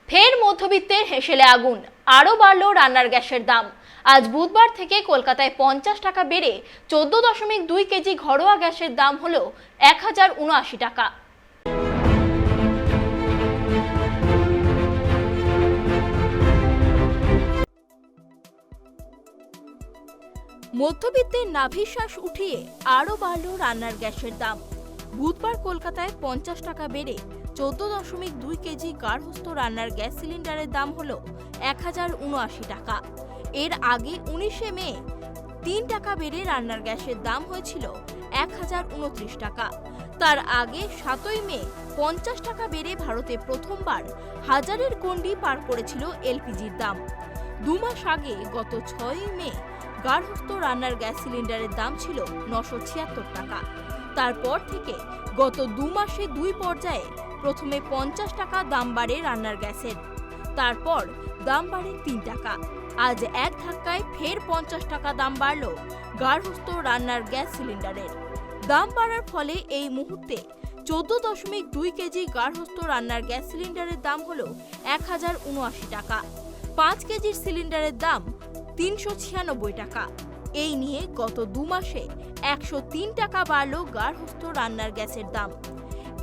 ফের মধ্যবিত্তের হেসেলে আগুন, আরও বাড়ল রান্নার গ্যাসের দাম। আজ বুধবার থেকে কলকাতায় 50 টাকা বেড়ে 14.2 কেজি ঘরোয়া গ্যাসের দাম হলো 1079 টাকা। মধ্যবিত্তের নাভিশ্বাস উঠিয়ে আরও বাড়ল রান্নার গ্যাসের দাম। বুধবার কলকাতায় 50 টাকা বেড়ে 14.2 কেজি গার্হস্থ্য রান্নার গ্যাস সিলিন্ডারের দাম হলো 1079 টাকা। এর আগে 19শে মে 3 টাকা বেড়ে রান্নার গ্যাসের দাম হয়েছিল 1029 টাকা। তার আগে 7ই মে 50 টাকা বেড়ে ভারতে প্রথমবার হাজারের গণ্ডি পার করেছিল এলপিজির দাম। 2 মাস আগে গত 6ই মে গার্হস্থ্য রান্নার গ্যাস সিলিন্ডারের দাম ছিল 976 টাকা। তারপর থেকে গত 2 মাসে 2 পর্যায়ে প্রথমে 50 টাকা দাম বাড়ে রান্নার গ্যাসের, তারপর দাম বাড়ে 3 টাকা। আজ এক ধাক্কায় ফের 50 টাকা দাম বাড়ল গার্হস্থ্য রান্নার গ্যাস সিলিন্ডারের। দাম বাড়ার ফলে এই মুহূর্তে 14.2 কেজি গার্হস্থ্য রান্নার গ্যাস সিলিন্ডারের দাম হলো 1079 টাকা। 5 কেজির সিলিন্ডারের দাম 396 টাকা। এই নিয়ে গত 2 মাসে 103 টাকা বাড়ল গার্হস্থ্য রান্নার গ্যাসের দাম।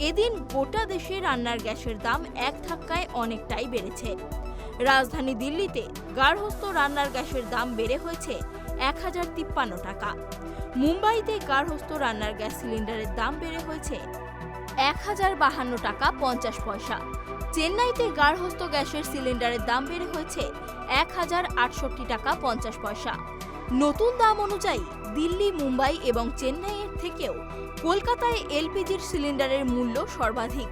এদিন গোটা দেশে রান্নার গ্যাসের দাম এক ধাক্কায় অনেকটাই বেড়েছে। রাজধানী দিল্লিতে গার্হস্থ্য রান্নার গ্যাসের দাম বেড়ে হয়েছে 1053 টাকা। মুম্বাইতে গার্হস্থ্য রান্নার গ্যাস সিলিন্ডারের দাম বেড়ে হয়েছে 1052 টাকা 50 পয়সা। চেন্নাইতে গার্হস্থ্য গ্যাসের সিলিন্ডারের দাম বেড়ে হয়েছে 1068 টাকা 50 পয়সা। নতুন দাম অনুযায়ী দিল্লি, মুম্বাই এবং চেন্নাইয়ের থেকেও কলকাতায় এলপিজির সিলিন্ডারের মূল্য সর্বাধিক।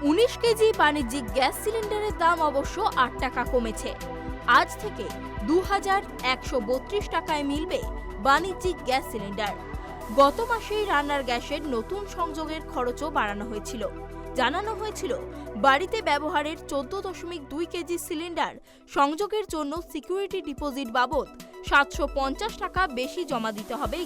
19 কেজি বাণিজ্যিক গ্যাস সিলিন্ডারের দাম অবশ্য 8 টাকা কমেছে। আজ থেকে 2132 টাকায় মিলবে বাণিজ্যিক গ্যাস সিলিন্ডার। গত মাসেই রান্নার গ্যাসের নতুন সংযোগের খরচও বাড়ানো হয়েছিল। জানানো হয়েছিল বাড়িতে ব্যবহারের 14.2 কেজি সিলিন্ডার সংযোগের জন্য সিকিউরিটি ডিপোজিট বাবদ 750 টাকা বেশি জমা দিতে হবে।